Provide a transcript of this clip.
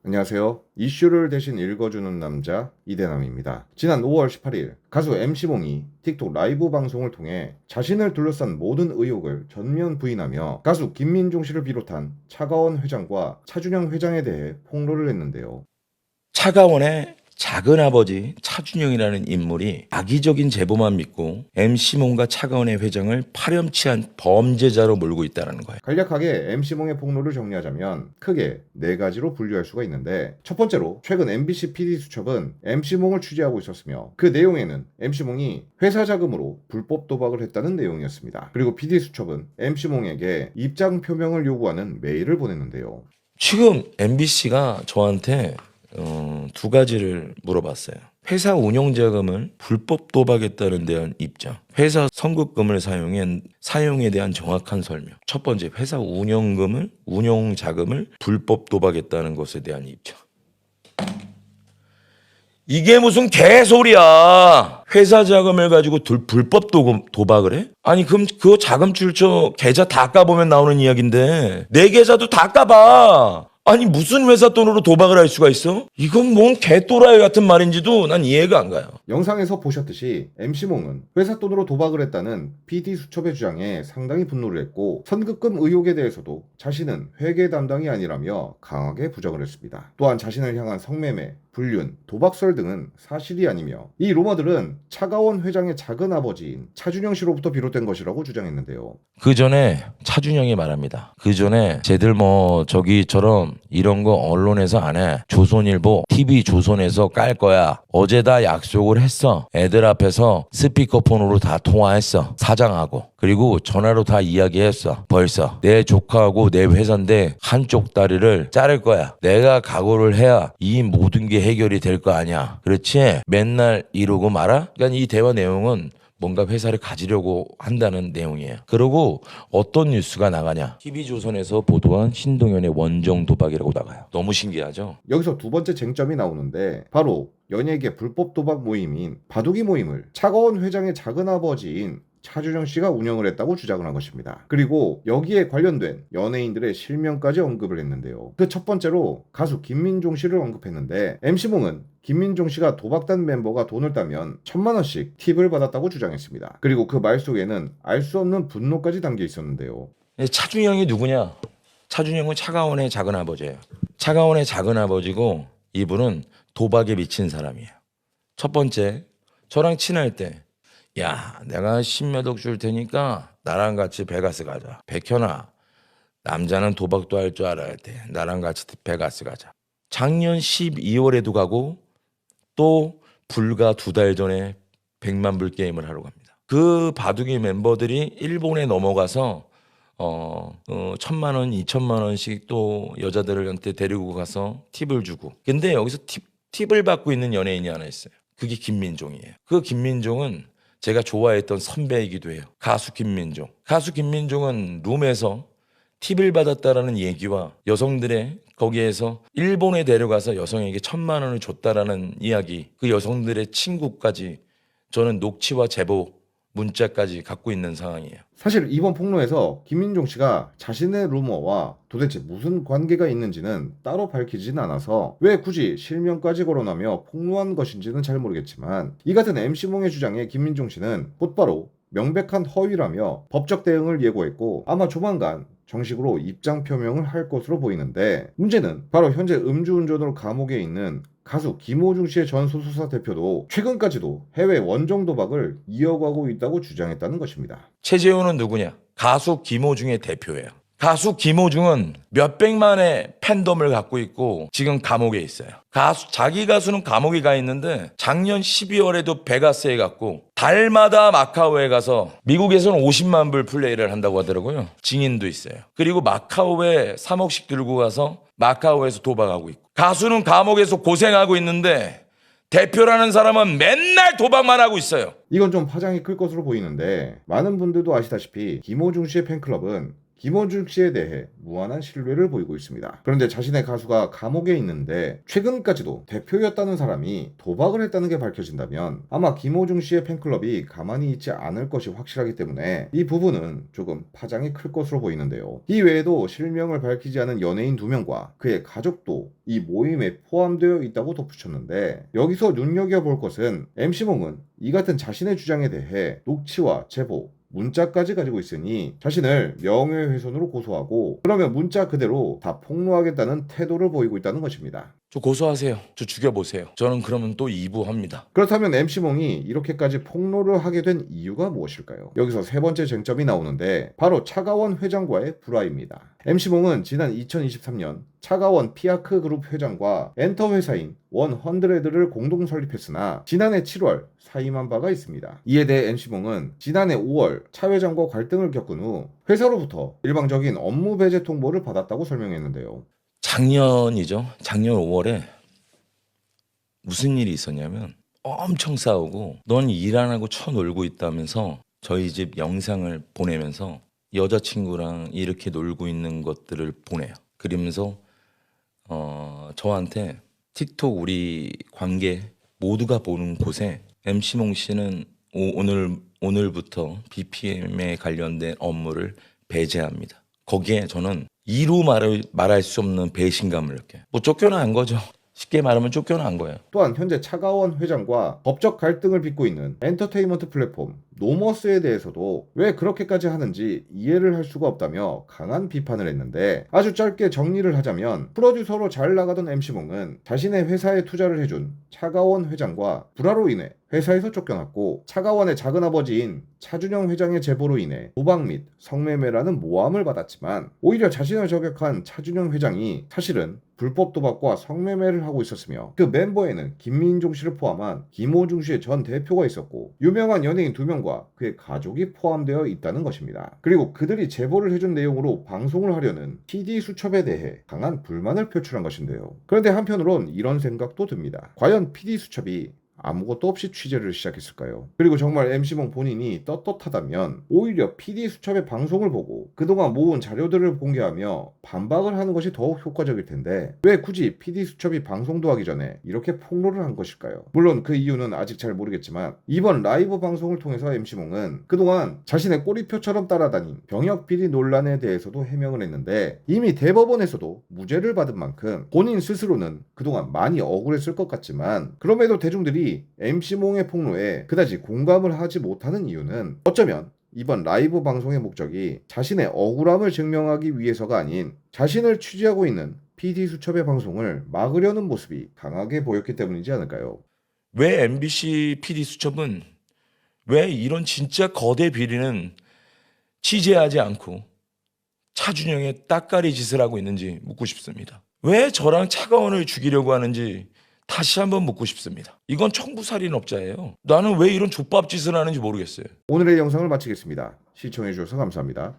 안녕하세요. 이슈를 대신 읽어주는 남자 이대남입니다. 지난 5월 18일 가수 MC몽이 틱톡 라이브 방송을 통해 자신을 둘러싼 모든 의혹을 전면 부인하며 가수 김민종 씨를 비롯한 차가원 회장과 차준영 회장에 대해 폭로를 했는데요. 차가원의 작은아버지 차준영이라는 인물이 악의적인 제보만 믿고 MC몽과 차가원의 회장을 파렴치한 범죄자로 몰고 있다는 거예요. 간략하게 MC몽의 폭로를 정리하자면 크게 네 가지로 분류할 수가 있는데, 첫 번째로 최근 MBC PD수첩은 MC몽을 취재하고 있었으며 그 내용에는 MC몽이 회사 자금으로 불법 도박을 했다는 내용이었습니다. 그리고 PD수첩은 MC몽에게 입장 표명을 요구하는 메일을 보냈는데요. 지금 MBC가 저한테 두 가지를 물어봤어요. 회사 운영 자금을 불법 도박했다는 데한 입장, 회사 선급금을 사용에 대한 정확한 설명. 첫 번째, 회사 운영 자금을 불법 도박했다는 것에 대한 입장. 이게 무슨 개소리야. 회사 자금을 가지고 불법 도박을 해? 아니 그럼 그 자금 출처 계좌 다 까보면 나오는 이야기인데 내 계좌도 다 까봐. 아니 무슨 회사 돈으로 도박을 할 수가 있어? 이건 뭔 개또라이 같은 말인지도 난 이해가 안 가요. 영상에서 보셨듯이 MC몽은 회사 돈으로 도박을 했다는 PD수첩의 주장에 상당히 분노를 했고, 선급금 의혹에 대해서도 자신은 회계 담당이 아니라며 강하게 부정을 했습니다. 또한 자신을 향한 성매매, 불륜, 도박설 등은 사실이 아니며 이 루머들은 차가원 회장의 작은 아버지인 차준영 씨로부터 비롯된 것이라고 주장했는데요. 그 전에 차준영이 말합니다. 그 전에 쟤들 저기처럼 이런 거 언론에서 안 해. 조선일보, TV조선에서 깔 거야. 어제 다 약속을 했어. 애들 앞에서 스피커폰으로 다 통화했어. 사장하고. 그리고 전화로 다 이야기했어. 벌써 내 조카하고 내 회사인데 한쪽 다리를 자를 거야. 내가 각오를 해야 이 모든 게 해결이 될 거 아니야. 그렇지? 맨날 이러고 말아? 그러니까 이 대화 내용은 뭔가 회사를 가지려고 한다는 내용이에요. 그리고 어떤 뉴스가 나가냐? TV조선에서 보도한 신동현의 원정 도박이라고 나가요. 너무 신기하죠? 여기서 두 번째 쟁점이 나오는데, 바로 연예계 불법 도박 모임인 바둑이 모임을 차가원 회장의 작은 아버지인 차준영 씨가 운영을 했다고 주장을 한 것입니다. 그리고 여기에 관련된 연예인들의 실명까지 언급을 했는데요. 그 첫 번째로 가수 김민종 씨를 언급했는데, MC몽은 김민종 씨가 도박단 멤버가 돈을 따면 1,000만 원씩 팁을 받았다고 주장했습니다. 그리고 그 말 속에는 알 수 없는 분노까지 담겨 있었는데요. 차준영이 누구냐? 차준영은 차가원의 작은 아버지예요. 차가원의 작은 아버지고 이분은 도박에 미친 사람이에요. 첫 번째, 저랑 친할 때 야, 내가 10몇억 줄 테니까 나랑 같이 베가스 가자. 백현아, 남자는 도박도 할 줄 알아야 돼. 나랑 같이 베가스 가자. 작년 12월에도 가고 또 불과 2달 전에 100만 불 게임을 하러 갑니다. 그 바둑이 멤버들이 일본에 넘어가서 1,000만 원, 2천만 원씩 또 여자들한테 데리고 가서 팁을 주고. 근데 여기서 팁을 받고 있는 연예인이 하나 있어요. 그게 김민종이에요. 그 김민종은 제가 좋아했던 선배이기도 해요. 가수 김민종. 가수 김민종은 룸에서 팁을 받았다라는 얘기와 여성들의 거기에서 일본에 데려가서 여성에게 1,000만 원을 줬다라는 이야기, 그 여성들의 친구까지 저는 녹취와 제보, 문자까지 갖고 있는 상황이에요. 사실 이번 폭로에서 김민종 씨가 자신의 루머와 도대체 무슨 관계가 있는지는 따로 밝히진 않아서 왜 굳이 실명까지 거론하며 폭로한 것인지는 잘 모르겠지만, 이 같은 MC몽의 주장에 김민종 씨는 곧바로 명백한 허위라며 법적 대응을 예고했고, 아마 조만간 정식으로 입장 표명을 할 것으로 보이는데, 문제는 바로 현재 음주운전으로 감옥에 있는 가수 김호중 씨의 전 소속사 대표도 최근까지도 해외 원정 도박을 이어가고 있다고 주장했다는 것입니다. 최재훈은 누구냐? 가수 김호중의 대표예요. 가수 김호중은 몇백만의 팬덤을 갖고 있고 지금 감옥에 있어요. 자기 가수는 감옥에 가 있는데 작년 12월에도 베가스에 갔고 달마다 마카오에 가서 미국에서는 50만 불 플레이를 한다고 하더라고요. 증인도 있어요. 그리고 마카오에 3억씩 들고 가서 마카오에서 도박하고 있고, 가수는 감옥에서 고생하고 있는데 대표라는 사람은 맨날 도박만 하고 있어요. 이건 좀 파장이 클 것으로 보이는데, 많은 분들도 아시다시피 김호중 씨의 팬클럽은 김호중 씨에 대해 무한한 신뢰를 보이고 있습니다. 그런데 자신의 가수가 감옥에 있는데 최근까지도 대표였다는 사람이 도박을 했다는 게 밝혀진다면 아마 김호중 씨의 팬클럽이 가만히 있지 않을 것이 확실하기 때문에 이 부분은 조금 파장이 클 것으로 보이는데요. 이 외에도 실명을 밝히지 않은 연예인 2명과 그의 가족도 이 모임에 포함되어 있다고 덧붙였는데, 여기서 눈여겨볼 것은 MC몽은 이 같은 자신의 주장에 대해 녹취와 제보, 문자까지 가지고 있으니 자신을 명예훼손으로 고소하고 그러면 문자 그대로 다 폭로하겠다는 태도를 보이고 있다는 것입니다. 저 고소하세요. 저 죽여보세요. 저는 그러면 또 2부 합니다. 그렇다면 MC몽이 이렇게까지 폭로를 하게 된 이유가 무엇일까요? 여기서 세 번째 쟁점이 나오는데 바로 차가원 회장과의 불화입니다. MC몽은 지난 2023년 차가원 피아크 그룹 회장과 엔터 회사인 100를 공동 설립했으나 지난해 7월 사임한 바가 있습니다. 이에 대해 MC몽은 지난해 5월 차 회장과 갈등을 겪은 후 회사로부터 일방적인 업무 배제 통보를 받았다고 설명했는데요. 작년이죠. 작년 5월에 무슨 일이 있었냐면 엄청 싸우고 넌 일 안 하고 쳐놀고 있다면서 저희 집 영상을 보내면서 여자친구랑 이렇게 놀고 있는 것들을 보내요. 그러면서 저한테 틱톡 우리 관계 모두가 보는 곳에 MC몽 씨는 오늘부터 BPM에 관련된 업무를 배제합니다. 거기에 저는 이루 말할 수 없는 배신감을 느껴요. 뭐 쫓겨난 거죠. 쉽게 말하면 쫓겨난 거예요. 또한 현재 차가원 회장과 법적 갈등을 빚고 있는 엔터테인먼트 플랫폼 노머스에 대해서도 왜 그렇게까지 하는지 이해를 할 수가 없다며 강한 비판을 했는데, 아주 짧게 정리를 하자면 프로듀서로 잘 나가던 MC몽은 자신의 회사에 투자를 해준 차가원 회장과 불화로 인해 회사에서 쫓겨났고, 차가원의 작은아버지인 차준영 회장의 제보로 인해 도박 및 성매매라는 모함을 받았지만 오히려 자신을 저격한 차준영 회장이 사실은 불법 도박과 성매매를 하고 있었으며 그 멤버에는 김민종 씨를 포함한 김호중 씨의 전 대표가 있었고 유명한 연예인 2명과 그의 가족이 포함되어 있다는 것입니다. 그리고 그들이 제보를 해준 내용으로 방송을 하려는 PD 수첩에 대해 강한 불만을 표출한 것인데요. 그런데 한편으론 이런 생각도 듭니다. 과연 PD 수첩이 아무것도 없이 취재를 시작했을까요? 그리고 정말 MC몽 본인이 떳떳하다면 오히려 PD 수첩의 방송을 보고 그동안 모은 자료들을 공개하며 반박을 하는 것이 더욱 효과적일 텐데 왜 굳이 PD 수첩이 방송도 하기 전에 이렇게 폭로를 한 것일까요? 물론 그 이유는 아직 잘 모르겠지만 이번 라이브 방송을 통해서 MC몽은 그동안 자신의 꼬리표처럼 따라다닌 병역 비리 논란에 대해서도 해명을 했는데 이미 대법원에서도 무죄를 받은 만큼 본인 스스로는 그동안 많이 억울했을 것 같지만, 그럼에도 대중들이 MC몽의 폭로에 그다지 공감을 하지 못하는 이유는 어쩌면 이번 라이브 방송의 목적이 자신의 억울함을 증명하기 위해서가 아닌 자신을 취재하고 있는 PD 수첩의 방송을 막으려는 모습이 강하게 보였기 때문이지 않을까요? 왜 MBC PD 수첩은 왜 이런 진짜 거대 비리는 취재하지 않고 차준영의 따까리 짓을 하고 있는지 묻고 싶습니다. 왜 저랑 차가원을 죽이려고 하는지 다시 한번 묻고 싶습니다. 이건 청부살인업자예요. 나는 왜 이런 족밥 짓을 하는지 모르겠어요. 오늘의 영상을 마치겠습니다. 시청해주셔서 감사합니다.